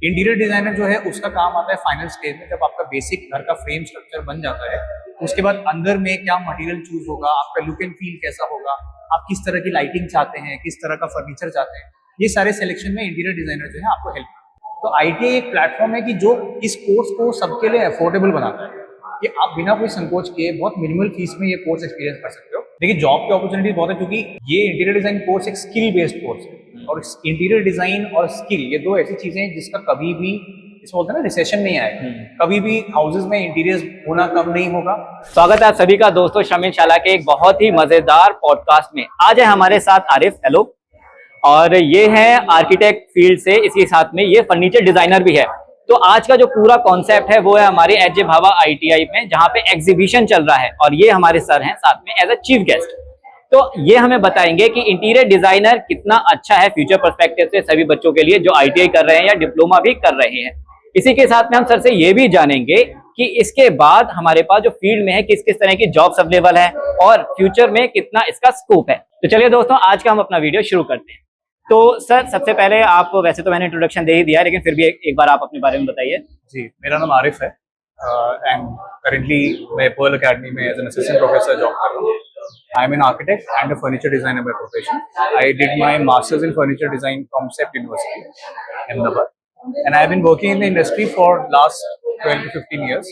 Interior designer जो है उसका काम आता है फाइनल स्टेज में, जब आपका बेसिक घर का फ्रेम स्ट्रक्चर बन जाता है। उसके बाद अंदर में क्या मटेरियल चूज होगा, आपका लुक एंड फील कैसा होगा, आप किस तरह की लाइटिंग चाहते हैं, किस तरह का फर्नीचर चाहते हैं, ये सारे सिलेक्शन में इंटीरियर डिजाइनर जो है आपको हेल्प करता है। तो आईटीआई एक प्लेटफॉर्म है कि जो इस कोर्स को सबके लिए अफोर्डेबल बनाता है कि आप बिना कोई संकोच किए बहुत मिनिमल फीस में ये कोर्स एक्सपीरियंस कर सकते हो। देखिए, जॉब की अपॉर्चुनिटी बहुत है क्योंकि ये इंटीरियर डिजाइन कोर्स एक स्किल बेस्ड कोर्स है, और इंटीरियर डिजाइन और स्किल ये दो ऐसी चीजें हैं जिसका कभी भी इसमें बोलते हैं ना रिसेशन नहीं आएगा। कभी भी हाउसेज में इंटीरियर होना कम नहीं होगा। स्वागत है आप सभी का दोस्तों शमीन शाला के एक बहुत ही मजेदार पॉडकास्ट में। आज है हमारे साथ आरिफ। हेलो। और ये है आर्किटेक्ट फील्ड से, इसके साथ में ये फर्नीचर डिजाइनर भी है। तो आज का जो पूरा कॉन्सेप्ट है वो है हमारे एच जे भाभा आईटीआई में, जहाँ पे एग्जीबिशन चल रहा है और ये हमारे सर हैं साथ में एज अ चीफ गेस्ट। तो ये हमें बताएंगे कि इंटीरियर डिजाइनर कितना अच्छा है फ्यूचर पर्सपेक्टिव से सभी बच्चों के लिए जो आईटीआई कर रहे हैं या डिप्लोमा भी कर रहे हैं। इसी के साथ में हम सर से ये भी जानेंगे कि इसके बाद हमारे पास जो फील्ड में है किस किस तरह की जॉब्स अवेलेबल है और फ्यूचर में कितना इसका स्कोप है। तो चलिए दोस्तों, आज का हम अपना वीडियो शुरू करते हैं। तो सर, सबसे पहले आप, वैसे तो मैंने इंट्रोडक्शन दे ही दिया है, लेकिन फिर भी एक बार आप अपने बारे में बताइए। जी, मेरा नाम आरिफ है एंड करेंटली मैं पर्ल अकेडमी में as an assistant professor job कर रहा हूँ। I am an architect and a furniture designer by profession. I did my masters in furniture design from CEPT university Ahmedabad and I have been working in the industry for last 12 to 15 years।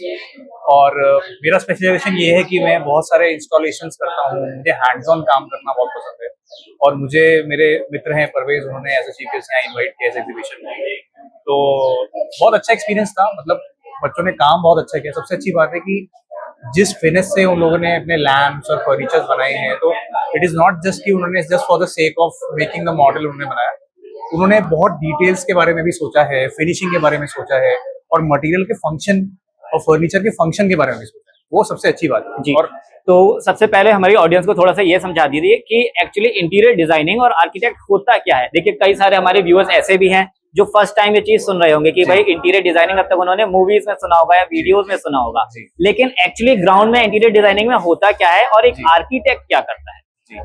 और मेरा specialisation ये है कि मैं बहुत सारे installations करता हूँ, मुझे हैंड्स ऑन काम करना बहुत पसंद है। और मुझे मेरे मित्र हैं परवेज, उन्होंने एज अ चीफ गेस्ट यहाँ इन्वाइट किया इस एग्जीबिशन में। तो बहुत अच्छा एक्सपीरियंस था, मतलब बच्चों ने काम बहुत अच्छा किया। सबसे अच्छी बात है कि जिस फिनिश से उन लोगों ने अपने लैम्प्स और फर्नीचर बनाए हैं, तो इट इज नॉट जस्ट कि उन्होंने just for the sake of making the model उन्होंने बनाया। उन्होंने बहुत डिटेल्स के बारे में भी सोचा है, फिनिशिंग के बारे में सोचा है, और मटेरियल के फंक्शन और फर्नीचर के फंक्शन के बारे में भी सोचा है। वो सबसे अच्छी बात है। जी। और तो सबसे पहले हमारी ऑडियंस को थोड़ा सा ये समझा दीजिए कि एक्चुअली इंटीरियर डिजाइनिंग और आर्किटेक्ट होता क्या है। देखिए, कई सारे हमारे व्यूअर्स ऐसे भी हैं जो फर्स्ट टाइम ये चीज सुन रहे होंगे कि भाई इंटीरियर डिजाइनिंग अब तक उन्होंने मूवीज में सुना होगा या वीडियोस में सुना होगा, लेकिन एक्चुअली ग्राउंड में इंटीरियर डिजाइनिंग में होता क्या है और एक आर्किटेक्ट क्या करता है। जी,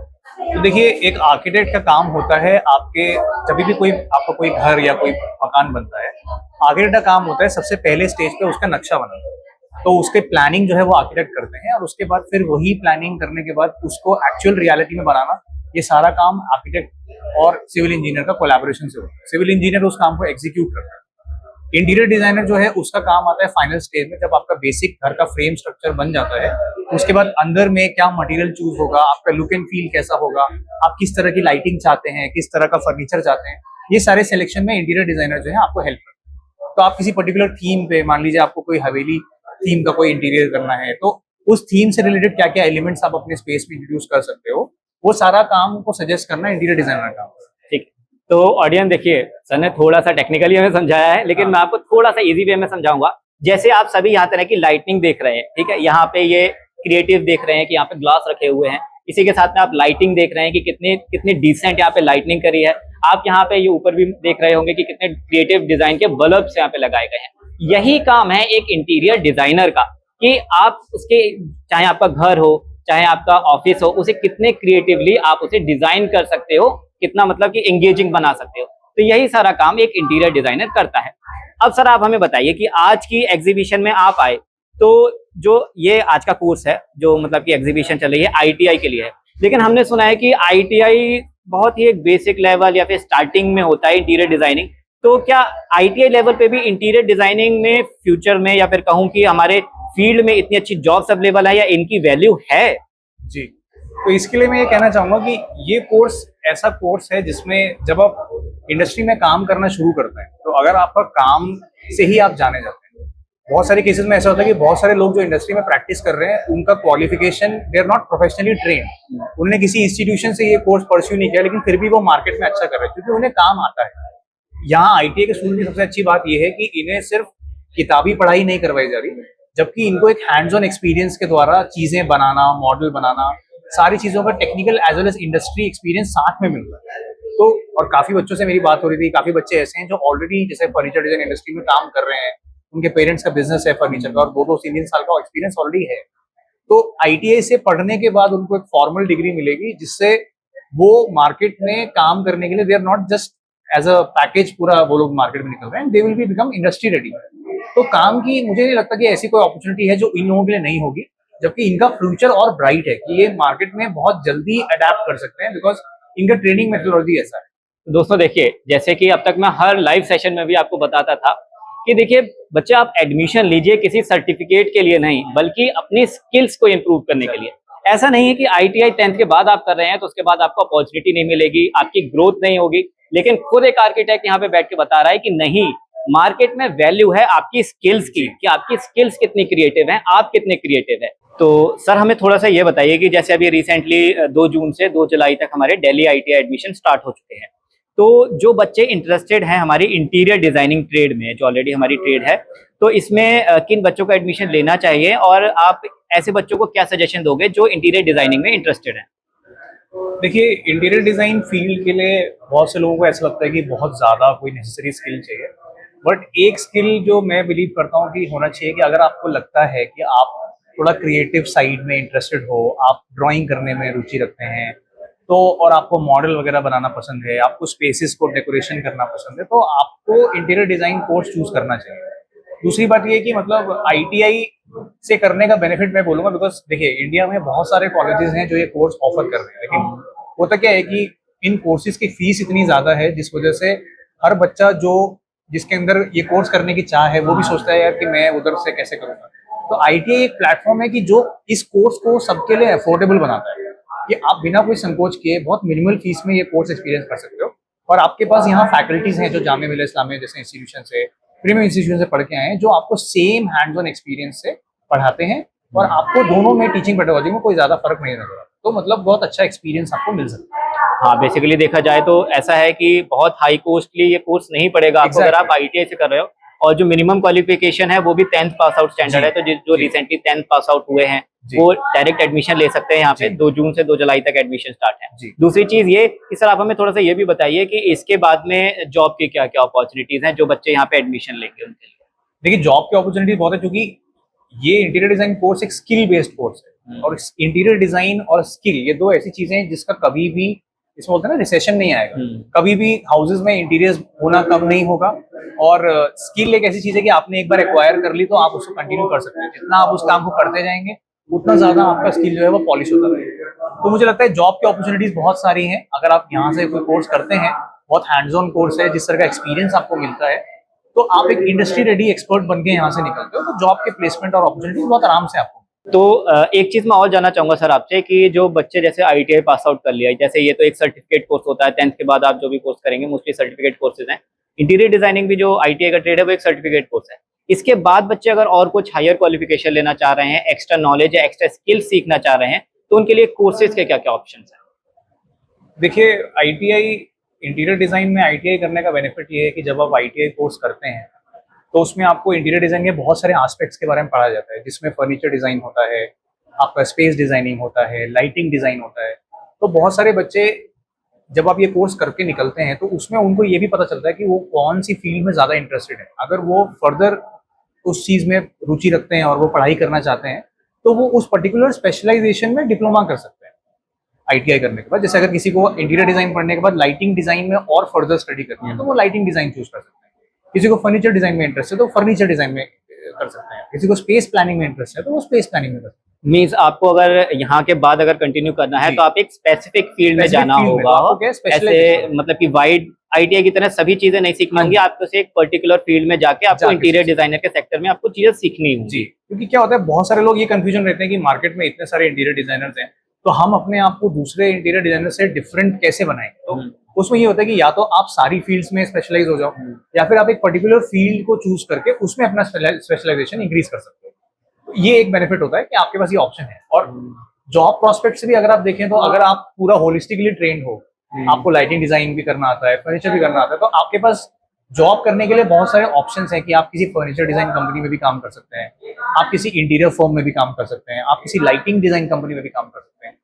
तो देखिए, एक आर्किटेक्ट का काम होता है आपके जब भी कोई आपका कोई घर या कोई मकान बनता है, आर्किटेक्ट का काम होता है सबसे पहले स्टेज पे उसका नक्शा बनाना। तो उसके प्लानिंग जो है वो आर्किटेक्ट करते हैं, और उसके बाद फिर वही प्लानिंग करने के बाद उसको एक्चुअल रियलिटी में बनाना, ये सारा काम आर्किटेक्ट और सिविल इंजीनियर का कोलैबोरेशन से होता है। सिविल इंजीनियर उस काम को एग्जीक्यूट करता है। इंटीरियर डिजाइनर जो है उसका काम आता है फाइनल स्टेज में, जब आपका बेसिक घर का फ्रेम स्ट्रक्चर बन जाता है। उसके बाद अंदर में क्या मटेरियल चूज होगा, आपका लुक एंड फील कैसा होगा, आप किस तरह की लाइटिंग चाहते हैं, किस तरह का फर्नीचर चाहते हैं, ये सारे सिलेक्शन में इंटीरियर डिजाइनर जो है आपको हेल्प करता है। तो आप किसी पर्टिकुलर थीम पे, मान लीजिए आपको कोई हवेली थीम का कोई इंटीरियर करना है, तो उस थीम से रिलेटेड क्या क्या एलिमेंट्स आप अपने स्पेस में इंट्रोड्यूस कर सकते हो, वो सारा काम को सजेस्ट करना इंटीरियर डिजाइनर का काम है। ठीक। तो ऑडियंस देखिए, सर ने थोड़ा सा टेक्निकली हमें समझाया है, लेकिन मैं आपको थोड़ा सा इजी वे में समझाऊंगा। जैसे आप सभी यहाँ तरह की लाइटनिंग देख रहे हैं, ठीक है, यहाँ पे ये क्रिएटिव देख रहे हैं कि यहाँ पे ग्लास रखे हुए हैं। इसी के साथ में आप लाइटिंग देख रहे हैं कि कितनी कितनी डिसेंट यहाँ पे लाइटनिंग करी है। आप यहाँ पे ये ऊपर भी देख रहे होंगे कि कितने क्रिएटिव डिजाइन के बल्ब्स यहाँ पे लगाए गए हैं। यही काम है एक इंटीरियर डिजाइनर का कि आप उसके, चाहे आपका घर हो चाहे आपका ऑफिस हो, उसे कितने क्रिएटिवली आप उसे डिजाइन कर सकते हो, कितना मतलब कि एंगेजिंग बना सकते हो। तो यही सारा काम एक इंटीरियर डिजाइनर करता है। अब सर, आप हमें बताइए कि आज की एग्जीबिशन में आप आए, तो जो ये आज का कोर्स है, जो मतलब कि एग्जीबिशन चल रही है, आईटीआई के लिए है, लेकिन हमने सुना है कि आईटीआई बहुत ही एक बेसिक लेवल या फिर स्टार्टिंग में होता है इंटीरियर डिजाइनिंग। तो क्या आईटीआई लेवल पे भी इंटीरियर डिजाइनिंग में फ्यूचर में, या फिर कहूँ कि हमारे फील्ड में इतनी अच्छी जॉब्स अवेलेबल है या इनकी वैल्यू है? जी, तो इसके लिए मैं ये कहना चाहूंगा कि ये कोर्स ऐसा कोर्स है जिसमें जब आप इंडस्ट्री में काम करना शुरू करते हैं, तो अगर आपका काम से ही आप जाने जाते हैं। बहुत सारे केसेस में ऐसा होता है कि बहुत सारे लोग जो इंडस्ट्री में प्रैक्टिस कर रहे हैं, उनका qualification, they are not professionally train. उन्होंने किसी इंस्टीट्यूशन से ये कोर्स परस्यू नहीं किया, लेकिन फिर भी वो मार्केट में अच्छा कर रहे हैं क्योंकि उन्हें काम आता है। यहाँ आईटीआई के स्टूडेंट की सबसे अच्छी बात यह है कि इन्हें सिर्फ किताबी पढ़ाई नहीं करवाई जा रही, जबकि इनको एक हैंड्स ऑन एक्सपीरियंस के द्वारा चीजें बनाना, मॉडल बनाना, सारी चीजों का technical as well as industry experience साथ में मिल रहा है। तो और काफी बच्चों से मेरी बात हो रही थी, काफी बच्चे ऐसे हैं जो ऑलरेडी जैसे फर्नीचर डिजाइन इंडस्ट्री में काम कर रहे हैं, उनके पेरेंट्स का बिजनेस है फर्नीचर का, और 2-3 साल का एक्सपीरियंस ऑलरेडी है। तो आईटीआई से पढ़ने के बाद उनको एक फॉर्मल डिग्री मिलेगी, जिससे वो मार्केट में काम करने के लिए they are not just as a package पूरा वो लोग मार्केट में निकल रहे हैं, they will be become industry ready. तो काम की मुझे नहीं लगता कि ऐसी कोई अपॉर्चुनिटी है जो इन लोगों के लिए नहीं होगी, जबकि इनका फ्यूचर और ब्राइट है कि ये मार्केट में बहुत जल्दी अडेप्ट कर सकते हैं, बिकॉज इनका ट्रेनिंग मेथोडोलॉजी ऐसा है। तो दोस्तों देखिए, जैसे कि अब तक मैं हर लाइव सेशन में भी आपको बताता था कि देखिए बच्चे, आप एडमिशन लीजिए किसी सर्टिफिकेट के लिए नहीं, बल्कि अपनी स्किल्स को इम्प्रूव करने के लिए। ऐसा नहीं है कि ITI 10th के बाद आप कर रहे हैं तो उसके बाद आपको अपॉर्चुनिटी नहीं मिलेगी, आपकी ग्रोथ नहीं होगी। लेकिन खुद एक आर्किटेक्ट यहाँ पे बैठ के बता रहा है कि नहीं, मार्केट में वैल्यू है आपकी स्किल्स की, कि आपकी स्किल्स कितनी क्रिएटिव हैं, आप कितने क्रिएटिव हैं। तो सर हमें थोड़ा सा ये बताइए कि जैसे अभी रिसेंटली 2 जून से 2 जुलाई तक हमारे दिल्ली ITI एडमिशन स्टार्ट हो चुके हैं। तो जो बच्चे इंटरेस्टेड हैं हमारी इंटीरियर डिजाइनिंग ट्रेड में, जो ऑलरेडी हमारी ट्रेड है, तो इसमें किन बच्चों को एडमिशन लेना चाहिए, और आप ऐसे बच्चों को क्या सजेशन दोगे जो इंटीरियर डिजाइनिंग में इंटरेस्टेड हैं? देखिए, इंटीरियर डिजाइन फील्ड के लिए बहुत से लोगों को ऐसा लगता है कि बहुत ज्यादा कोई नेसेसरी स्किल चाहिए, बट एक स्किल जो मैं बिलीव करता हूँ कि होना चाहिए, कि अगर आपको लगता है कि आप थोड़ा क्रिएटिव साइड में इंटरेस्टेड हो, आप ड्राइंग करने में रुचि रखते हैं, तो और आपको मॉडल वगैरह बनाना पसंद है, आपको स्पेसेस को डेकोरेशन करना पसंद है, तो आपको इंटीरियर डिजाइन कोर्स चूज करना चाहिए। दूसरी बात ये है कि मतलब ITI से करने का बेनिफिट मैं बोलूंगा, बिकॉज देखिए इंडिया में बहुत सारे कॉलेजेस हैं जो ये कोर्स ऑफर कर रहे हैं, लेकिन होता क्या है कि इन कोर्सेज की फीस इतनी ज्यादा है, जिस वजह से हर बच्चा जो जिसके अंदर ये कोर्स करने की चाह है, वो भी सोचता है यार कि मैं उधर से कैसे करूंगा। तो ITI एक प्लेटफॉर्म है कि जो इस कोर्स को सबके लिए अफोर्डेबल बनाता है, कि आप बिना कोई संकोच किए बहुत मिनिमल फीस में ये कोर्स एक्सपीरियंस कर सकते हो। और आपके पास यहाँ फैकल्टीज हैं जो जामिया मिल्लिया इस्लामिया जैसे इंस्टीट्यूशन से, प्रीमियम इंस्टीट्यूशन से पढ़ के आए हैं, जो आपको सेम हैंड्स ऑन एक्सपीरियंस से पढ़ाते हैं, और आपको दोनों में टीचिंग पेडागोजी में कोई ज्यादा फर्क नहीं नजर आता। तो मतलब बहुत अच्छा एक्सपीरियंस आपको मिल सकता है। हाँ, बेसिकली देखा जाए तो ऐसा है कि बहुत हाई कॉस्टली ये कोर्स नहीं पड़ेगा आपको, अगर आप ITI से कर रहे हो। और जो मिनिमम क्वालिफिकेशन है वो भी 10th पास आउट स्टैंडर्ड है, तो जो रिसेंटली 10th पास आउट हुए हैं वो डायरेक्ट एडमिशन ले सकते हैं यहाँ पे। 2 जून से 2 जुलाई तक एडमिशन स्टार्ट है। दूसरी चीज ये कि सर आप हमें थोड़ा सा ये भी बताइए कि इसके बाद में जॉब की क्या क्या अपॉर्चुनिटीज हैं जो बच्चे यहाँ पे एडमिशन लेंगे उनके लिए। देखिए, जॉब की अपॉर्चुनिटी बहुत है, क्योंकि ये इंटीरियर डिजाइन कोर्स एक स्किल बेस्ड कोर्स है, और इंटीरियर डिजाइन और स्किल ये दो ऐसी चीजें हैं जिसका कभी भी, इसमें बोलते हैं ना, रिसेशन नहीं आएगा। कभी भी हाउसेज में इंटीरियर्स होना कम नहीं होगा, और स्किल एक ऐसी चीज है कि आपने एक बार एक्वायर कर ली तो आप उसको कंटिन्यू कर सकते हैं। जितना आप उस काम को करते जाएंगे उतना ज्यादा आपका स्किल जो है वो पॉलिश होता रहेगा। तो मुझे लगता है जॉब की अपॉर्चुनिटीज बहुत सारी हैं, अगर आप यहाँ से कोई कोर्स करते हैं, बहुत हैंड्स ऑन कोर्स है, जिस तरह का एक्सपीरियंस आपको मिलता है, तो आप एक इंडस्ट्री रेडी एक्सपर्ट बन के यहाँ से निकलते हो, तो जॉब के प्लेसमेंट और अपॉर्चुनिटीज बहुत आराम से आपको। तो एक चीज मैं और जानना चाहूंगा सर आपसे कि जो बच्चे जैसे ITI पास आउट कर लिया, जैसे ये तो एक सर्टिफिकेट कोर्स होता है, 10th के बाद आप जो भी कोर्स करेंगे मोस्टली सर्टिफिकेट कोर्सेज हैं। इंटीरियर डिजाइनिंग भी जो ITI का ट्रेड है वो एक सर्टिफिकेट कोर्स है। इसके बाद बच्चे अगर और कुछ हायर क्वालिफिकेशन लेना चाह रहे हैं, एक्स्ट्रा नॉलेज या एक्स्ट्रा स्किल सीखना चाह रहे हैं, तो उनके लिए कोर्सेज के क्या क्या ऑप्शन है? देखिए, ITI इंटीरियर डिजाइन में ITI करने का बेनिफिट ये है कि जब आप ITI कोर्स करते हैं तो उसमें आपको इंटीरियर डिजाइन के बहुत सारे एस्पेक्ट्स के बारे में पढ़ा जाता है, जिसमें फर्नीचर डिजाइन होता है, आपका स्पेस डिजाइनिंग होता है, लाइटिंग डिजाइन होता है। तो बहुत सारे बच्चे जब आप ये कोर्स करके निकलते हैं तो उसमें उनको ये भी पता चलता है कि वो कौन सी फील्ड में ज्यादा इंटरेस्टेड है। अगर वो फर्दर उस चीज में रुचि रखते हैं और वो पढ़ाई करना चाहते हैं, तो वो उस पर्टिकुलर स्पेशलाइजेशन में डिप्लोमा कर सकते हैं ITI करने के बाद। जैसे अगर किसी को इंटीरियर डिजाइन पढ़ने के बाद लाइटिंग डिजाइन में और फर्दर स्टडी करनी है, तो वो लाइटिंग डिजाइन चूज कर सकते हैं। किसी को फर्नीचर डिजाइन में इंटरेस्ट है तो फर्नीचर डिजाइन में कर सकते हैं। किसी को स्पेस प्लानिंग में इंटरेस्ट है तो वो स्पेस प्लानिंग में कर सकते हैं। मीन्स आपको अगर यहाँ के बाद अगर कंटिन्यू करना है तो आप एक स्पेसिफिक फील्ड में जाना होगा, ऐसे मतलब कि वाइड ITI की तरह सभी चीजें नहीं सीखनी होंगी, आपको से एक पर्टिकुलर फील्ड में जाके आपको इंटीरियर डिजाइनर के सेक्टर में आपको चीजें सीखनी होंगी। जी, क्योंकि क्या होता है, बहुत सारे लोग ये कंफ्यूजन रहते हैं कि मार्केट में इतने सारे इंटीरियर डिजाइनर्स हैं, तो हम अपने आप को दूसरे इंटीरियर डिजाइनर से डिफरेंट कैसे बनाएं। तो उसमें ये होता है कि या तो आप सारी फील्ड्स में स्पेशलाइज हो जाओ, या फिर आप एक पर्टिकुलर फील्ड को चूज करके उसमें अपना स्पेशलाइजेशन इंक्रीज कर सकते हो। तो ये एक बेनिफिट होता है कि आपके पास ये ऑप्शन है। और जॉब प्रोस्पेक्ट से भी अगर आप देखें तो अगर आप पूरा होलिस्टिकली ट्रेंड हो, आपको लाइटिंग डिजाइन भी करना आता है, फर्नीचर भी करना आता है, तो आपके पास जॉब करने के लिए बहुत सारे ऑप्शंस हैं कि आप किसी फर्नीचर डिजाइन कंपनी में भी काम कर सकते हैं, आप किसी इंटीरियर फर्म में भी काम कर सकते हैं, आप किसी लाइटिंग डिजाइन कंपनी में भी काम कर सकते हैं।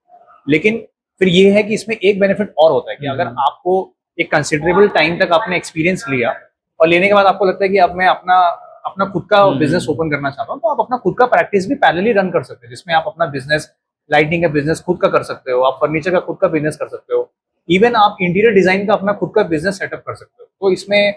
लेकिन फिर ये है कि इसमें एक बेनिफिट और होता है कि अगर आपको एक कंसिडरेबल टाइम तक आपने एक्सपीरियंस लिया और लेने के बाद आपको लगता है कि अब मैं अपना खुद का बिजनेस ओपन करना चाहता हूँ, तो आप अपना खुद का प्रैक्टिस भी पैरेलली रन कर सकते हैं, जिसमें आप अपना बिजनेस, लाइटिंग का बिजनेस खुद का कर सकते हो, आप फर्नीचर का खुद का बिजनेस कर सकते हो। इवन आप इंटीरियर डिजाइन का अपना खुद का बिजनेस सेटअप कर सकते हो। तो इसमें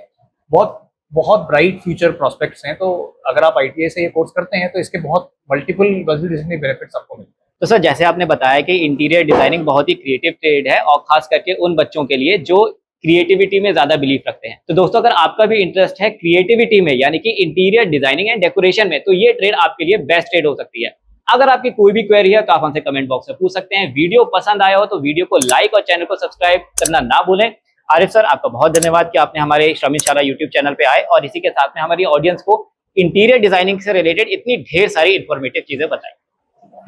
बहुत बहुत ब्राइट फ्यूचर प्रोस्पेक्ट्स हैं। तो अगर आप ITA से ये कोर्स करते हैं तो इसके बहुत मल्टीपल बेनिफिट्स आपको मिलते हैं। तो सर जैसे आपने बताया कि इंटीरियर डिजाइनिंग बहुत ही क्रिएटिव ट्रेड है और खास करके उन बच्चों के लिए जो क्रिएटिविटी में ज्यादा बिलीव रखते हैं। तो दोस्तों अगर आपका भी इंटरेस्ट है क्रिएटिविटी में यानी कि इंटीरियर डिजाइनिंग एंड डेकोरेशन में, तो ये ट्रेड आपके लिए बेस्ट ट्रेड हो सकती है। अगर आपकी कोई भी क्वेरी है तो आप हमसे कमेंट बॉक्स में पूछ सकते हैं। वीडियो पसंद आया हो तो वीडियो को लाइक और चैनल को सब्सक्राइब करना ना भूलें। आरिफ सर आपका बहुत धन्यवाद कि आपने हमारे श्रमिक शाला यूट्यूब चैनल पे आए और इसी के साथ में हमारी ऑडियंस को इंटीरियर डिजाइनिंग से रिलेटेड इतनी ढेर सारी इंफॉर्मेटिव चीजें बताई।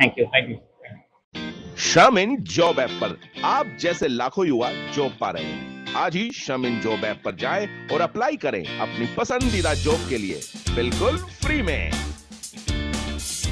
Thank you. श्रम इन जॉब ऐप पर आप जैसे लाखों युवा जॉब पा रहे हैं। आज ही श्रम इन जॉब ऐप पर जाएं और अप्लाई करें अपनी पसंदीदा जॉब के लिए बिल्कुल फ्री में।